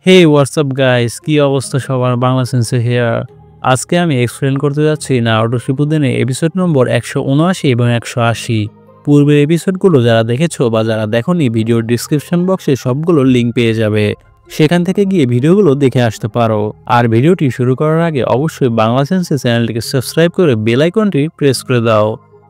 হে WhatsApp guys, কি অবস্থা সবার? বাংলা সেন্সে হেয়ার। আজকে আমি এক্সপ্লেন করতে যাচ্ছি নারুটো শিপুদেনের এপিসোড নম্বর 179 এবং 180। পূর্বের এপিসোডগুলো যারা দেখেছো বা যারা দেখোনি, ভিডিওর ডিসক্রিপশন বক্সে সবগুলোর লিঙ্ক পেয়ে যাবে, সেখান থেকে গিয়ে ভিডিওগুলো দেখে আসতে পারো। আর ভিডিওটি শুরু করার আগে অবশ্যই বাংলা সেন্সে চ্যানেলটিকে সাবস্ক্রাইব করে বেল আইকনটি প্রেস করে দাও।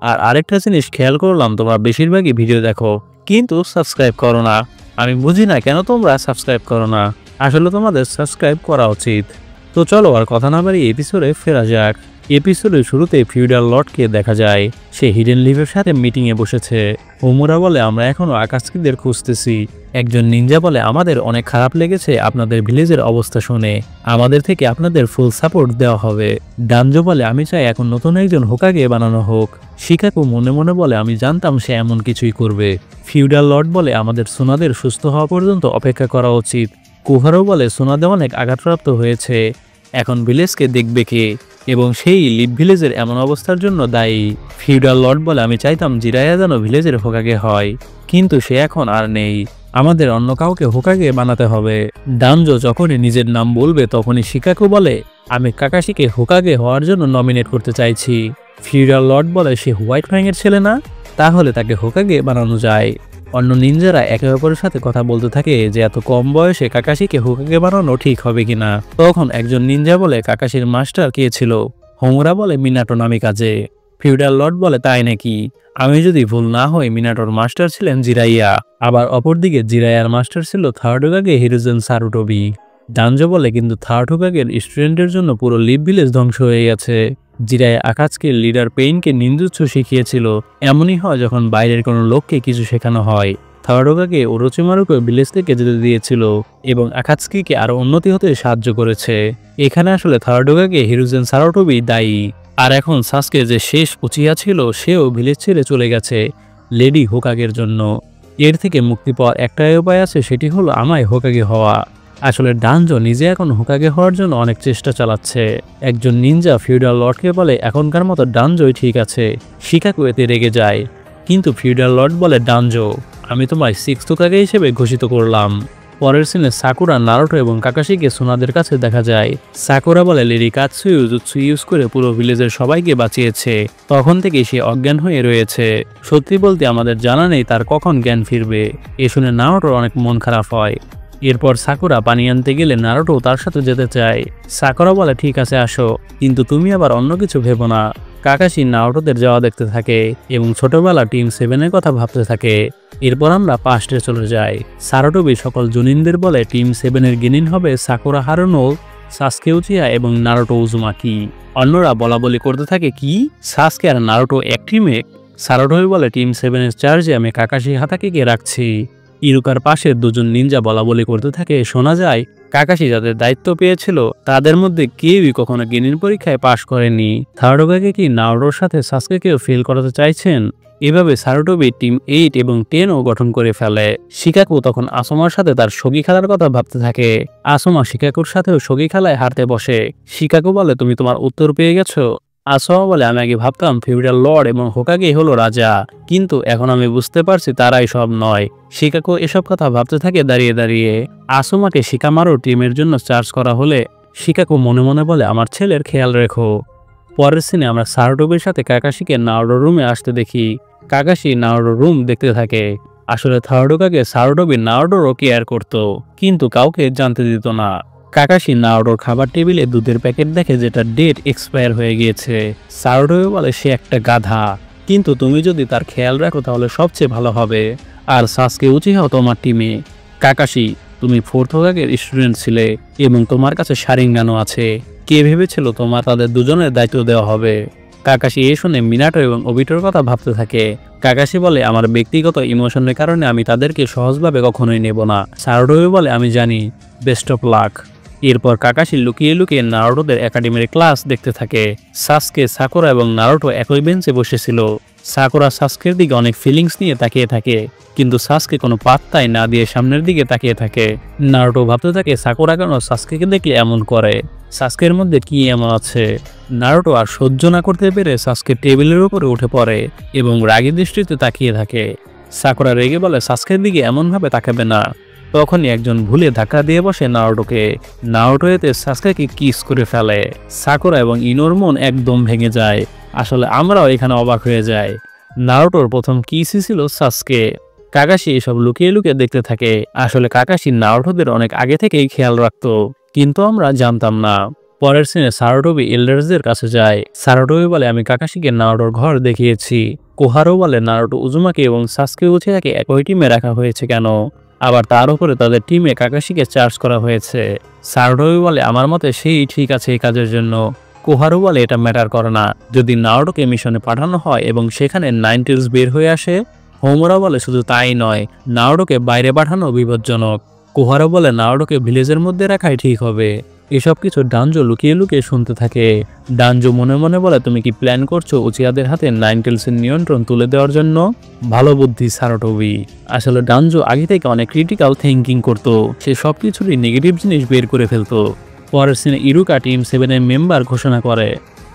আর আরেকটা জিনিস খেয়াল করলাম, তোমরা বেশিরভাগই ভিডিও দেখো কিন্তু সাবস্ক্রাইব করো না। আমি বুঝি না কেন তোমরা সাবস্ক্রাইব করো না। আসলে তোমাদের সাবস্ক্রাইব করা উচিত। তো চলো আর কথা না বাড়িয়ে এপিসোডে ফেরা যাক। এপিসোডের শুরুতে ফিউডাল লর্ডকে দেখা যায়, সে হিডেন লিভের সাথে মিটিংয়ে বসেছে। হোমুরা বলে, আমরা এখনো আকাশকিদের খুঁজতেছি। একজন নিনজা বলে, আমাদের অনেক খারাপ লেগেছে আপনাদের ভিলেজের অবস্থা শুনে, আমাদের থেকে আপনাদের ফুল সাপোর্ট দেওয়া হবে। ডানজো বলে, আমি চাই এখন নতুন একজন হোকাগে বানানো হোক। শিকাকু মনে মনে বলে, আমি জানতাম সে এমন কিছুই করবে। ফিউডাল লর্ড বলে, আমাদের সোনাদের সুস্থ হওয়া পর্যন্ত অপেক্ষা করা উচিত। কুহারও বলে, সোনাদে অনেক আঘাতপ্রাপ্ত হয়েছে, এখন ভিলেজকে দেখবে কে, এবং সেই লিভ ভিলেজের এমন অবস্থার জন্য দায়ী। ফিউডাল লর্ড বলে, আমি চাইতাম জিরাইয়া যেন ভিলেজের হোকাগে হয়, কিন্তু সে এখন আর নেই, আমাদের অন্য কাউকে হোকাগে বানাতে হবে। ডানজো যখনই নিজের নাম বলবে তখনই শিকাকু বলে, আমি কাকাশিকে হোকাগে হওয়ার জন্য নমিনেট করতে চাইছি। ফিউডাল লর্ড বলে, সে হোয়াইট ফ্যাংয়ের ছেলে না, তাহলে তাকে হোকাগে বানানো যায়। অন্য নিনজারা একে অপরের সাথে কথা বলতে থাকে যে এত কম বয়সে কাকাশিকে হোকাগে বানানো ঠিক হবে কিনা। তখন একজন নিনজা বলে, কাকাশির মাস্টার কে ছিল? হোমুরা বলে, মিনাটো নামিকাজে। ফিউডাল লর্ড বলে, তাই নাকি? আমি যদি ভুল না হই, মিনাটোর মাস্টার ছিলেন জিরাইয়া, আবার অপরদিকে জিরাইয়ার মাস্টার ছিল থার্ড হোকাগে হিরোজেন সারুটোবি। ডানজো বলে, কিন্তু থার্ড হোকাগের স্টুডেন্টের জন্য পুরো লিভ ভিলেজ ধ্বংস হয়ে গেছে। জিরাইয়া আকাশকে লিডার পেইনকে নিন্দুচ্ছ শিখিয়েছিল। এমনই হয় যখন বাইরের কোনো লোককে কিছু শেখানো হয়। থার্ড হোকাগে ওরোচিমারুকে ভিলেজ থেকে যেতে দিয়েছিল এবং আকাতসুকিকে আরো উন্নতি হতে সাহায্য করেছে। এখানে আসলে থার্ড হোকাগে হিরোজেন সারুটোবি দায়ী। আর এখন সাসকে যে শেষ উচিয়া ছিল, সেও ভিলেজ ছেড়ে চলে গেছে লেডি হোকাগের জন্য। এর থেকে মুক্তি পাওয়ার একটাই উপায় আছে, সেটি হলো আমায় হোকাগে হওয়া। আসলে ডানজো নিজে এখন হোকাগে হওয়ার জন্য অনেক চেষ্টা চালাচ্ছে। একজন নিনজা ফিউডাল লর্ডকে বলে, এখনকার মতো ডানজোই ঠিক আছে। শিকাকু এতে রেগে যায়, কিন্তু ফিউডাল লর্ড বলে, ডানজো, আমি তোমায় সিক্সথ হোকাগে হিসেবে ঘোষিত করলাম। পরের সিনে সাকুরা, নারুটো এবং কাকাশিকে সোনাদের কাছে দেখা যায়। সাকুরা বলে, লেডি কাতসুয়ু জুৎসু ইউজ করে পুরো ভিলেজের সবাইকে বাঁচিয়েছে, তখন থেকেই সে অজ্ঞান হয়ে রয়েছে। সত্যি বলতে আমাদের জানা নেই তার কখন জ্ঞান ফিরবে। এ শুনে নারুটোর অনেক মন খারাপ হয়। এরপর সাকুরা পানি আনতে গেলে নারুটো তার সাথে যেতে চায়। সাকুরা বলে, ঠিক আছে আসো, কিন্তু তুমি আবার অন্য কিছু ভেবো না। কাকাশি নারুটোদের যাওয়া দেখতে থাকে এবং ছোটবেলা টিম 7-এর কথা ভাবতে থাকে। এরপর আমরা পাস্টে চলে যাই। সারুটোবি সকল জুনিনদের বলে, টিম 7-এর গেনিন হবে সাকুরা হারুনো, সাসকে উচিয়া এবং নারুটো উজুমাকি। অন্যরা বলা বলি করতে থাকে, কি সাসকে আর নারুটো এক টিমে? সারুটোবি বলে, টিম 7-এর চার্জে আমি কাকাশি হাতাকিকে রাখছি। ইরুকার পাশে দুজন নিনজা বলা বলি করতে থাকে, শোনা যায় কাকাশি যাদের দায়িত্ব পেয়েছিল তাদের মধ্যে কেউই কখনো গেনিন পরীক্ষায় পাশ করেনি। থার্ড হোকাগে কি নারুটোর সাথে সাসকেকেও ফেল করাতে চাইছেন? এভাবে সারুটোবি টিম 8 এবং 10ও গঠন করে ফেলে। শিকাকু তখন আসমার সাথে তার সগি খেলার কথা ভাবতে থাকে। আসমা শিকাকুর সাথেও সগি খেলায় হারতে বসে। শিকাকু বলে, তুমি তোমার উত্তর পেয়ে গেছো? আসমা বলে, আমি আগে ভাবতাম ফিউডাল লর্ড এবং হোকাগে হলো রাজা, কিন্তু এখন আমি বুঝতে পারছি তারাই সব নয়। শিকাকু এসব কথা ভাবতে থাকে দাঁড়িয়ে দাঁড়িয়ে। আসমাকে শিকামারু টিমের জন্য চার্জ করা হলে শিকাকু মনে মনে বলে, আমার ছেলের খেয়াল রেখো। পরের সিনে আমরা সারুটোবির সাথে কাকাশিকে নারুটোর রুমে আসতে দেখি। কাকাশি নারুটোর রুম দেখতে থাকে। আসলে থার্ড হোকাগে সারুটোবি নারুটোরও কেয়ার করত, কিন্তু কাউকে জানতে দিত না। কাকাশি নারুটোর খাবার টেবিলে দুধের প্যাকেট দেখে, যেটা ডেট এক্সপায়ার হয়ে গিয়েছে। সারুটোবি বলে, সে একটা গাধা, কিন্তু তুমি যদি তার খেয়াল রাখো তাহলে সবচেয়ে ভালো হবে। আর সাসকে উচিহাও তোমার টিমে। কাকাশি, তুমি ফোর্থ হোকাগের স্টুডেন্ট ছিলে এবং তোমার কাছে শারিঙ্গানও আছে। কে ভেবেছিল তোমার তাদের দুজনের দায়িত্ব দেওয়া হবে? কাকাশি এ শুনে মিনাটো এবং ওবিটোর কথা ভাবতে থাকে। কাকাশি বলে, আমার ব্যক্তিগত ইমোশনের কারণে আমি তাদেরকে সহজভাবে কখনোই নেব না। সারুটোবি বলে, আমি জানি, বেস্ট অফ লাক। এরপর কাকাশি লুকিয়ে লুকিয়ে নারুটোদের একাডেমির ক্লাস দেখতে থাকে। সাসকে, সাকুরা এবং নারুটো একই বেঞ্চে বসেছিল। সাকুরা সাসকের দিকে অনেক ফিলিংস নিয়ে তাকিয়ে থাকে, কিন্তু সাসকে কোনো পাত্তাই না দিয়ে সামনের দিকে তাকিয়ে থাকে। নারুটো ভাবতে থাকে সাকুরা কেন সাসকেকে দেখলে এমন করে, সাসকের মধ্যে কি এমন আছে। নারুটো আর সহ্য না করতে পেরে সাসকে টেবিলের উপরে উঠে পড়ে এবং রাগী দৃষ্টিতে তাকিয়ে থাকে। সাকুরা রেগে বলে, সাসকের দিকে এমনভাবে তাকাবে না, তখনই একজন ভুলে ধাক্কা দিয়ে বসে নারুটোকে। নারুটো এতে সাসকেকে কিস করে ফেলে। সাকুরা এবং ইনোর মন একদম ভেঙে যায়। আসলে আমরাও এখানে অবাক হয়ে যাই। নারুটোর প্রথম কিসই ছিল সাসকে। কাকাশি এসব লুকিয়ে লুকিয়ে দেখতে থাকে। আসলে কাকাশি নারুটোদের অনেক আগে থেকেই খেয়াল রাখতো, কিন্তু আমরা জানতাম না। পরের সিনে সারাটোবি এল্ডার্সদের কাছে যায়। সারাটোবি বলে, আমি কাকাশিকে নারুটোর ঘর দেখিয়েছি। কোহারো বলে, নারুটো উজুমাকি এবং সাসকে উচিয়াকে একই টিমে রাখা হয়েছে কেন? আবার তার উপরে তাদের টিমে কাকাশিকে চার্জ করা হয়েছে। সারাটোবি বলে, আমার মতে সেই ঠিক আছে এই কাজের জন্য। কোহারো বলে, এটা ম্যাটার করে না। যদি নারুটোকে মিশনে পাঠানো হয় এবং সেখানে নাইনটেলস বের হয়ে আসে। হোমোরা বলে, শুধু তাই নয়, নারুটোকে বাইরে পাঠানো বিপজ্জনক। কোহারো বলে, নারুটোকে ভিলেজের মধ্যে রাখাই ঠিক হবে। এসব কিছু ডানজো লুকিয়ে লুকিয়ে শুনতে থাকে। ডানজো মনে মনে বলে, তুমি কি প্ল্যান করছো উচিয়াদের হাতে নাইনটেলসের নিয়ন্ত্রণ তুলে দেওয়ার জন্য? ভালো বুদ্ধি সারাটোবি। আসলে ডানজো আগে থেকে অনেক ক্রিটিক্যাল থিঙ্কিং করতো। সে সবকিছুরই নেগেটিভ জিনিস বের করে ফেলতো। পরের সিনে ইরুকা টিম 7 এর মেম্বার ঘোষণা করে।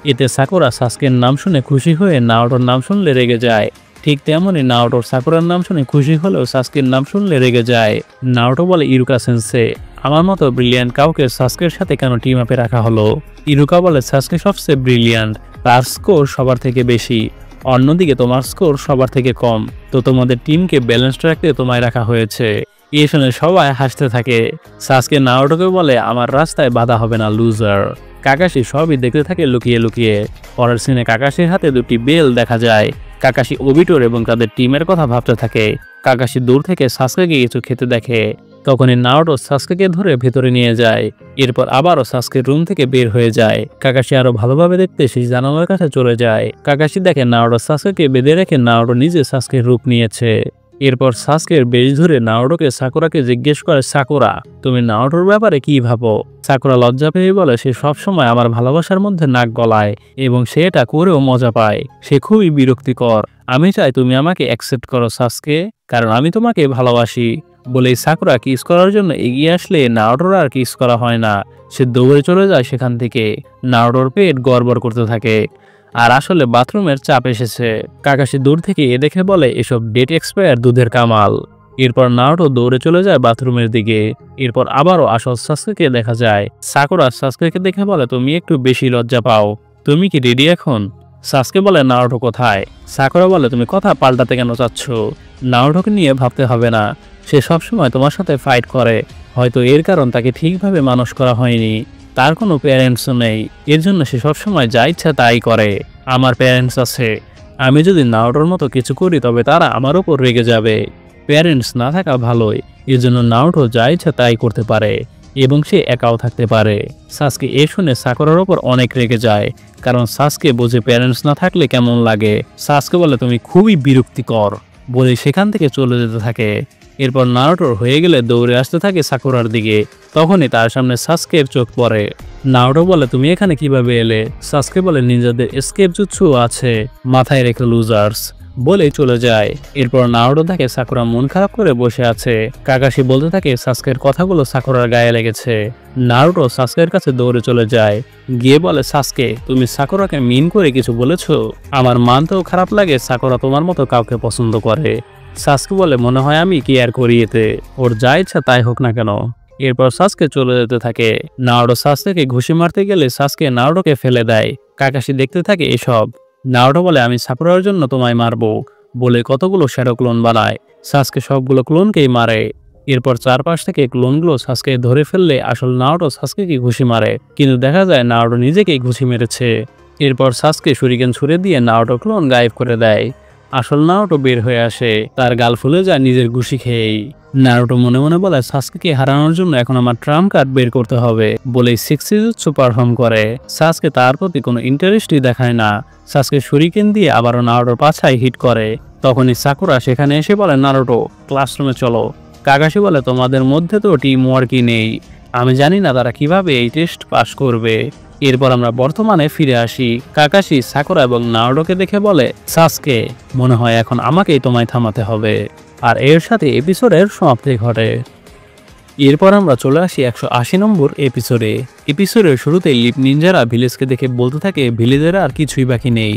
এতে সাকুরা সাসকের নাম শুনে খুশি হয়ে নারুটোর নাম শুনলে রেগে যায়। ঠিক তেমনই নারুটোর সাকুরার নাম শুনে খুশি হলেও সাসকের নাম শুনলে রেগে যায়। নারুটো বলে, ইরুকা সেন্সে, আমার মতো ব্রিলিয়ান্ট কাউকে সাসকের সাথে কেন টিম আপে রাখা হলো? ইরুকা বলে, সাসকে সবচেয়ে ব্রিলিয়ান্ট, তার স্কোর সবার থেকে বেশি। অন্যদিকে তোমার স্কোর সবার থেকে কম, তো তোমাদের টিমকে ব্যালেন্সড রাখতে তোমায় রাখা হয়েছে। এই শুনে সবাই হাসতে থাকে। সাসকে নারুটোকে বলে, আমার রাস্তায় বাধা হবে না লুজার। কাকাশি সবই দেখতে থাকে লুকিয়ে লুকিয়ে। পরের সিনে কাকাশির হাতে দুটি বেল দেখা যায়। কাকাশি ওবিটোর এবং তাদের টিমের কথা ভাবতে থাকে। কাকাশি দূর থেকে সাসকেকে কিছু খেতে দেখে। তখনই নারুটো সাসকেকে ধরে ভেতরে নিয়ে যায়। এরপর আবারও সাসকের রুম থেকে বের হয়ে যায়। কাকাশি আরো ভালোভাবে দেখতে সেই জানালার কাছে চলে যায়। কাকাশি দেখে নারুটো সাসকেকে বেঁধে রেখে নারুটো নিজে সাসকের রূপ নিয়েছে। এরপর সাসকের বেশ ধরে নারুটোকে সাকুরাকে জিজ্ঞেস করে, সাকুরা, তুমি নারুটোর ব্যাপারে কি ভাবো? সাকুরা লজ্জা পেয়ে বলে, সে সবসময় আমার ভালোবাসার মধ্যে নাক গলায় এবং সে এটা করেও মজা পায়। সে খুবই বিরক্তিকর। আমি চাই তুমি আমাকে অ্যাকসেপ্ট করো সাসকে, কারণ আমি তোমাকে ভালোবাসি। বলেই সাকুরা কিস করার জন্য এগিয়ে আসলে নারুটোর আর কিস করা হয় না। সে দৌড়ে চলে যায় সেখান থেকে। নারুটোর পেট গড়বড় করতে থাকে। আর আসলে বাথরুমের চাপ এসেছে। কাকাশি দূর থেকে এ দেখে বলে, এসব ডেট এক্সপায়ার দুধের কামাল। এরপর নারুটো দৌড়ে চলে যায় বাথরুমের দিকে। এরপর আবারও আসল সাসকেকে দেখা যায়। সাকুরা সাসকেকে দেখে বলে, তুমি একটু বেশি লজ্জা পাও, তুমি কি রেডি এখন? সাসকে বলে, নারুটো কোথায়? সাকুরা বলে, তুমি কথা পাল্টাতে কেন চাচ্ছ? নারুটোকে নিয়ে ভাবতে হবে না, সে সবসময় তোমার সাথে ফাইট করে। হয়তো এর কারণ তাকে ঠিকভাবে মানুষ করা হয়নি। তার কোনো প্যারেন্টসও নেই, এর জন্য সে সবসময় যা ইচ্ছা তাই করে। আমার প্যারেন্টস আছে, আমি যদি নারুটোর মতো কিছু করি তবে তারা আমার উপর রেগে যাবে। প্যারেন্টস না থাকা ভালোই, এর জন্য নারুটো যা ইচ্ছা তাই করতে পারে এবং সে একাও থাকতে পারে। সাসকে এ শুনে সাকুরার ওপর অনেক রেগে যায়, কারণ সাসকে বোঝে প্যারেন্টস না থাকলে কেমন লাগে। সাসকে বলে, তুমি খুবই বিরক্তিকর, বলে সেখান থেকে চলে যেতে থাকে। এরপর নারুটোর হয়ে গেলে দৌড়ে আসতে থাকে সাকুরার দিকে। তখনই তার সামনে সাসকের চোখ পড়ে। নারুটো বলে, তুমি এখানে কিভাবে এলে? সাসকে বলে, নিনজাদের এসকেপ জুৎসু আছে, মাথায় রেখে লুজার্স, বলে চলে যায়। এরপর নারুটো দেখে সাকুরা মন খারাপ করে বসে আছে। কাকাশি বলতে থাকে, সাসকের কথাগুলো সাকুরার গায়ে লেগেছে। নারুটো সাসকের কাছে দৌড়ে চলে যায়, গিয়ে বলে, সাসকে, তুমি সাকুরাকে মিন করে কিছু বলেছো? আমার মানতেও খারাপ লাগে সাকুরা তোমার মতো কাউকে পছন্দ করে। সাসকে বলে, মনে হয় আমি কেয়ার করি এতে, ওর যা ইচ্ছা তাই হোক না কেন। এরপর সাসকে চলে যেতে থাকে। নারুটো সাসকেকে ঘুষি মারতে গেলে সাসকে নারুটোকে ফেলে দেয়। কাকাশি দেখতে থাকে এসব। নারুটো বলে, আমি সাকুরার জন্য তোমায় মারবো, বলে কতগুলো শ্যাডো ক্লোন বানায়। সাসকে সবগুলো ক্লোনকেই মারে। এরপর চারপাশ থেকে ক্লোনগুলো সাসকে ধরে ফেললে আসল নারুটো সাসকেকে ঘুষি মারে, কিন্তু দেখা যায় নারুটো নিজেকেই ঘুষি মেরেছে। এরপর সাসকে শুরিকেন ছুড়ে দিয়ে নারুটো ক্লোন গায়েব করে দেয়। আসল নারুটো বের হয়ে আসে, তার গাল ফুলে যায় নিজের ঘুষি খেয়েই। নারুটো মনে মনে বলে, সাসকেকে হারানোর জন্য এখন আমার ট্রাম্প কার্ড বের করতে হবে, বলেই সিক্সটি জুৎসু পারফর্ম করে। সাসকে তার প্রতি কোনো ইন্টারেস্টই দেখায় না। সাসকে শুরিকেন দিয়ে আবারও নারুটোর পাছায় হিট করে। তখনই সাকুরা সেখানে এসে বলে, নারুটো, ক্লাসরুমে চলো। কাকাশি বলে, তোমাদের মধ্যে তো টিম ওয়ার্কই নেই, আমি জানি না তারা কিভাবে এই টেস্ট পাস করবে। এরপর আমরা বর্তমানে ফিরে আসি। কাকাশি সাকুরা এবং নারুটোকে দেখে বলে, সাসকে, মনে হয় এখন আমাকেই তোমায় থামাতে হবে। আর এর সাথে এপিসোডের সমাপ্তি ঘটে। এরপর আমরা চলে আসি 180 নম্বর এপিসোডে। এপিসোডের শুরুতেই লিপ নিনজারা ভিলেজকে দেখে বলতে থাকে, ভিলেজের আর কিছুই বাকি নেই।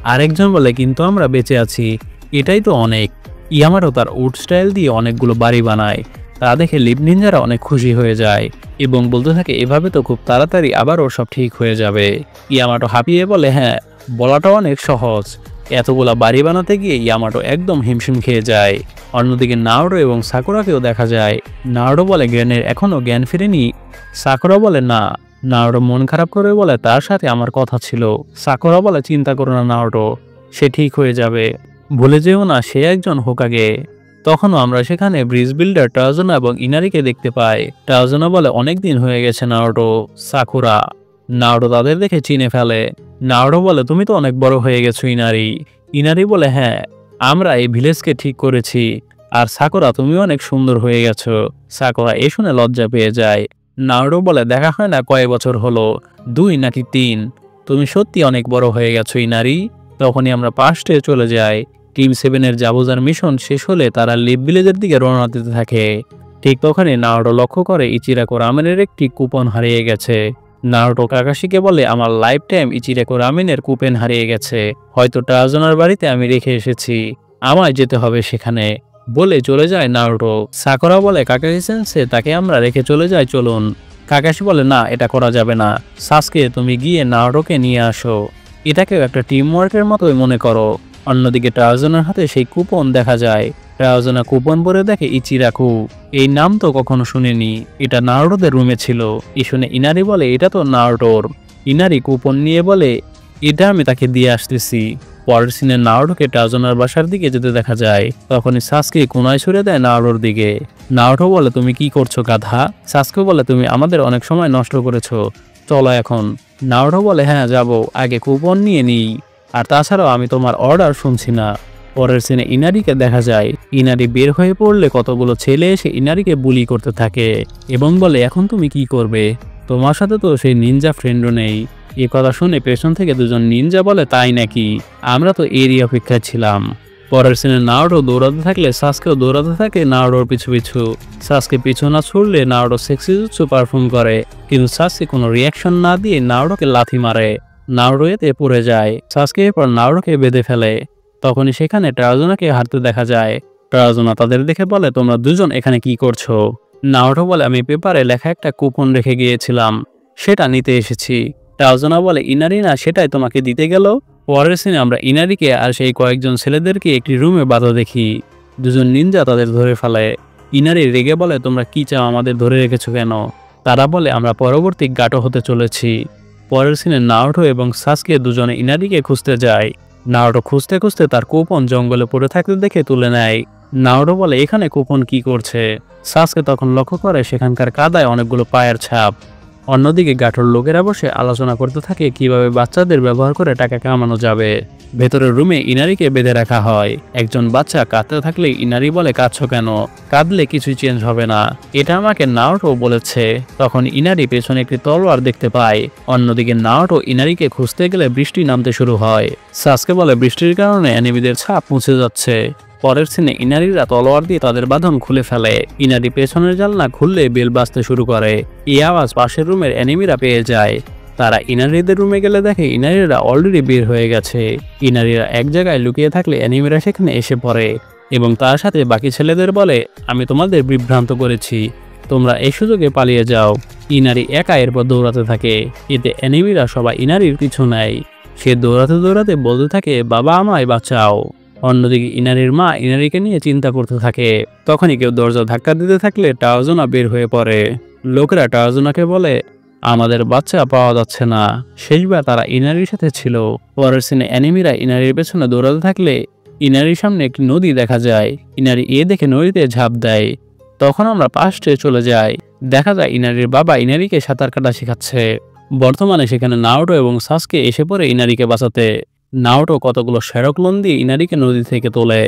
আরেকজন বলে, কিন্তু আমরা বেঁচে আছি, এটাই তো অনেক। ইয়ামাটো তার উড স্টাইল দিয়ে অনেকগুলো বাড়ি বানায়। তা দেখে লিপ নিনজারা অনেক খুশি হয়ে যায় এবং বলতে থাকে এভাবে তো খুব তাড়াতাড়ি আবারও সব ঠিক হয়ে যাবে। ইয়ামাটো হাঁপিয়ে বলে হ্যাঁ, বলাটা অনেক সহজ। এতগুলা বাড়ি বানাতে গিয়ে ইয়ামাটো একদম হিমশিম খেয়ে যায়। অন্যদিকে নারুটো এবং সাকুরাকেও দেখা যায়। নারুটো বলে জ্ঞানের এখনও জ্ঞান ফিরেনি। সাকুরা বলে না। নারুটো মন খারাপ করে বলে তার সাথে আমার কথা ছিল। সাকুরা বলে চিন্তা করো না নারুটো, সে ঠিক হয়ে যাবে, ভুলে যেও না সে একজন হোকাগে। তখনও আমরা সেখানে ব্রিজ বিল্ডার টারজানা এবং ইনারিকে দেখতে পাই। টারজানা বলে অনেক দিন হয়ে গেছে নারুটো, সাকুরা। নারুটো তাদের দেখে চিনে ফেলে। নারুটো বলে তুমি তো অনেক বড় হয়ে গেছো ইনারি। ইনারি বলে হ্যাঁ, আমরা এই ভিলেজকে ঠিক করেছি। আর সাকুরা তুমি অনেক সুন্দর হয়ে গেছো। সাকুরা এ শুনে লজ্জা পেয়ে যায়। নারুটো বলে দেখা হয় না কয় বছর হলো, 2 নাকি 3? তুমি সত্যি অনেক বড় হয়ে গেছো ইনারি। তখনই আমরা পাস্টে চলে যাই। টিম 7-এর জাবুজার মিশন শেষ হলে তারা লিপ ভিলেজের দিকে রওনা দিতে থাকে। ঠিক তখনই নারুটো লক্ষ্য করে ইচিরাকো রামেনের একটি কুপন হারিয়ে গেছে। নারুটো কাকাশিকে বলে আমার লাইফ টাইম ইচিরাকো রামেনের কুপন হারিয়ে গেছে, হয়তো টারজানার বাড়িতে আমি রেখে এসেছি, আমায় যেতে হবে সেখানে, বলে চলে যায় নারুটো। সাকুরা বলে কাকাশি সেন্সে তাকে আমরা রেখে চলে যাই, চলুন। কাকাশি বলে না, এটা করা যাবে না। সাসকে তুমি গিয়ে নারুটোকে নিয়ে আসো, এটাকেও একটা টিম ওয়ার্কের মতোই মনে করো। অন্যদিকে টারজানার হাতে সেই কুপন দেখা যায়। টারজানা কুপন পরে দেখে ইচিরাকো, এই নাম তো কখনো শুনিনি, এটা নারুটোদের রুমে ছিল। এই শুনে ইনারি বলে এটা তো নারুটোর। ইনারি কুপন নিয়ে বলে এটা আমি তাকে দিয়ে আসতেছি। পরের সিনে নারুটোকে টারজানার বাসার দিকে যেতে দেখা যায়। তখনই সাসকে কোনায় ছুড়ে দেয় নারুটোর দিকে। নারুটো বলে তুমি কি করছো গাধা? সাসকে বলে তুমি আমাদের অনেক সময় নষ্ট করেছো, চলো এখন। নারুটো বলে হ্যাঁ যাব, আগে কুপন নিয়ে নিই, আর তাছাড়াও আমি তোমার অর্ডার শুনছি না। পরের সিনে ইনারিকে দেখা যায়। ইনারি বের হয়ে পড়লে কতগুলো ছেলে এসে ইনারিকে বুলি করতে থাকে এবং বলে এখন তুমি কি করবে, তোমার সাথে তো সেই নিনজা ফ্রেন্ডও নেই। এ কথা শুনে পেছন থেকে দুজন নিনজা বলে তাই নাকি, আমরা তো এরই অপেক্ষায় ছিলাম। পরের সিনে নারুটো দৌড়াতে থাকলে সাসকেও দৌড়াতে থাকে নারুটোর পিছু পিছু। সাসকে পিছু না ছুড়লে নারুটো সেক্সি জুৎসু পারফর্ম করে, কিন্তু সাসকে কোনো রিয়াকশন না দিয়ে নারুটোকে লাথি মারে। নারুটো এতে পড়ে যায়। সাসকে এরপর নারুটোকে বেঁধে ফেলে। তখনই সেখানে টারজানাকে হাঁটতে দেখা যায়। টারজানা তাদের দেখে বলে তোমরা দুজন এখানে কি করছো? নারুটো বলে আমি পেপারে লেখা একটা কুপন রেখে গিয়েছিলাম, সেটা নিতে এসেছি। টারজানা বলে ইনারি না সেটাই তোমাকে দিতে গেল? পরের সিনে আমরা ইনারিকে আর সেই কয়েকজন ছেলেদেরকে একটি রুমে বাঁধা দেখি। দুজন নিনজা তাদের ধরে ফেলে। ইনারি রেগে বলে তোমরা কি চাও, আমাদের ধরে রেখেছো কেন? তারা বলে আমরা পরবর্তী গাটো হতে চলেছি। পরের সিনে নারুটো এবং সাসকে দুজনে ইনারিকে খুঁজতে যায়। নারুটো খুঁজতে খুঁজতে তার কুপন জঙ্গলে পড়ে থাকতে দেখে তুলে নেয়। নারুটো বলে এখানে কুপন কি করছে? সাসকে তখন লক্ষ্য করে সেখানকার কাদায় অনেকগুলো পায়ের ছাপ। অন্যদিকে গাঠোর লোকেরা বসে আলোচনা করতে থাকে কিভাবে বাচ্চাদের ব্যবহার করে টাকা কামানো যাবে। ভেতরের রুমে ইনারিকে বেঁধে রাখা হয়। একজন বাচ্চা কাঁদতে থাকলে ইনারি বলে কাঁদছো কেন, কাঁদলে কিছুই চেঞ্জ হবে না, এটা আমাকে নারুটো বলেছে। তখন ইনারি পেছনে একটি তলোয়ার দেখতে পায়। অন্যদিকে নারুটো ইনারিকে খুঁজতে গেলে বৃষ্টি নামতে শুরু হয়। সাসকে বলে বৃষ্টির কারণে অ্যানিমিদের ছাপ মুছে যাচ্ছে। পরের সিনে ইনারিরা তলোয়ার দিয়ে তাদের বাঁধন খুলে ফেলে। ইনারি পেছনের জানলা খুললে বেল বাজতে শুরু করে। এই আওয়াজ পাশের রুমের অ্যানিমিরা পেয়ে যায়। তারা ইনারিদের রুমে গেলে দেখে ইনারিরা অলরেডি বের হয়ে গেছে। ইনারিরা এক জায়গায় লুকিয়ে থাকলে অ্যানিমিরা সেখানে এসে পড়ে এবং তার সাথে বাকি ছেলেদের বলে আমি তোমাদের বিভ্রান্ত করেছি, তোমরা এই সুযোগে পালিয়ে যাও। ইনারি একা এরপর দৌড়াতে থাকে। এতে অ্যানিমিরা সবাই ইনারির পিছু নেয়। সে দৌড়াতে দৌড়াতে বলতে থাকে বাবা আমায় বাঁচাও। অন্যদিকে ইনারির মা ইনারিকে নিয়ে চিন্তা করতে থাকে। তখনই কেউ দরজা ধাক্কা দিতে থাকলে টারজানা বের হয়ে পড়ে। লোকেরা টারজানাকে বলে আমাদের বাচ্চা পাওয়া যাচ্ছে না, শেষবার তারা ইনারির সাথে ছিল। পরের সিনে অ্যানিমিরা ইনারির পেছনে দৌড়াতে থাকলে ইনারির সামনে একটি নদী দেখা যায়। ইনারি এ দেখে নদীতে ঝাঁপ দেয়। তখন আমরা পাশে চলে যাই। দেখা যায় ইনারির বাবা ইনারিকে সাঁতার কাটা শেখাচ্ছে। বর্তমানে সেখানে নারুটো এবং সাসকে এসে পড়ে ইনারিকে বাঁচাতে। নারুটো কতগুলো শেরক লোন দিয়ে ইনারিকে নদী থেকে তোলে।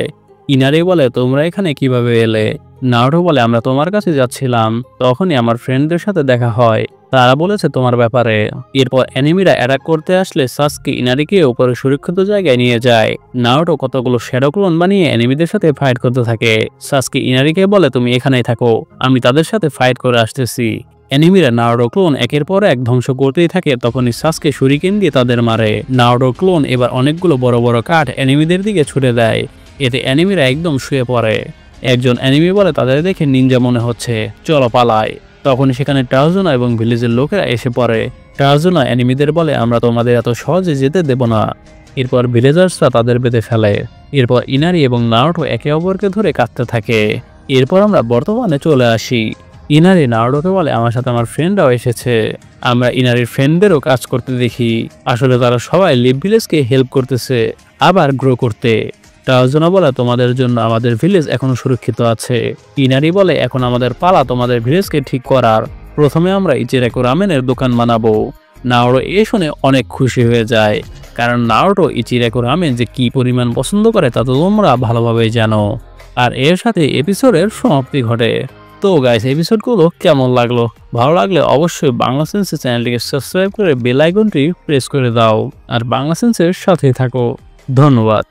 ইনারি বলে তোমরা এখানে কিভাবে এলে? নারুটো বলে আমরা তোমার কাছে যাচ্ছিলাম, তখনই আমার ফ্রেন্ডদের সাথে দেখা হয়, তারা বলেছে তোমার ব্যাপারে। এরপর অ্যানিমিরা অ্যাটাক করতে আসলে সাসকে ইনারিকে উপরে সুরক্ষিত জায়গায় নিয়ে যায়। নারুটো কতগুলো শেরক লোন বানিয়ে অ্যানিমিদের সাথে ফাইট করতে থাকে। সাসকে ইনারিকে বলে তুমি এখানেই থাকো, আমি তাদের সাথে ফাইট করে আসতেছি। অ্যানিমিরা নারুটো ক্লোন একের পর এক ধ্বংস করতেই থাকে। তখনই সাসকে শুরিকেন দিয়ে তাদের মারে। নারুটো ক্লোন এবার অনেকগুলো বড় বড় কাঠ অ্যানিমিদের দিকে ছুড়ে দেয়। এতে অ্যানিমিরা একদম শুয়ে পড়ে। একজন অ্যানিমি বলে তাদের দেখে নিনজা মনে হচ্ছে, চলো পালাই। তখন সেখানে টার্জুনা এবং ভিলেজের লোকেরা এসে পড়ে। টার্জুনা অ্যানিমিদের বলে, আমরা তোমাদের এত সহজে যেতে দেব না। এরপর ভিলেজার্সরা তাদের বেঁধে ফেলে। এরপর ইনারি এবং নারুটো একে অপরকে ধরে কাঁদতে থাকে। এরপর আমরা বর্তমানে চলে আসি। ইনারি নারুটোকে বলে, আমার সাথে আমার ফ্রেন্ডরাও এসেছে। আমরা ইনারির ফ্রেন্ডদেরও কাজ করতে দেখি। আসলে তারা সবাই লিভ ভিলেজকে হেল্প করতেছে আবার গ্রো করতে। টার্জুনা বলে, তোমাদের জন্য আমাদের ভিলেজ এখনো সুরক্ষিত আছে। ইনারি বলে, এখন আমাদের পালা তোমাদের ভিলেজকে ঠিক করার। প্রথমে আমরা ইচিরাকো রামেনের দোকান বানাবো। নারুটো এ শুনে অনেক খুশি হয়ে যায়, কারণ নারুটো ইচিরাকো রামেন যে কি পরিমাণ পছন্দ করে তা তো তোমরা ভালোভাবে জানো। আর এর সাথে এপিসোডের সমাপ্তি ঘটে। তো গাইস, এপিসোডগুলো কেমন লাগলো? ভালো লাগলে অবশ্যই বাংলা সেন্সে চ্যানেলটিকে সাবস্ক্রাইব করে বেল আইকনটি প্রেস করে দাও। আর বাংলা সেন্সের সাথে থাকো। ধন্যবাদ।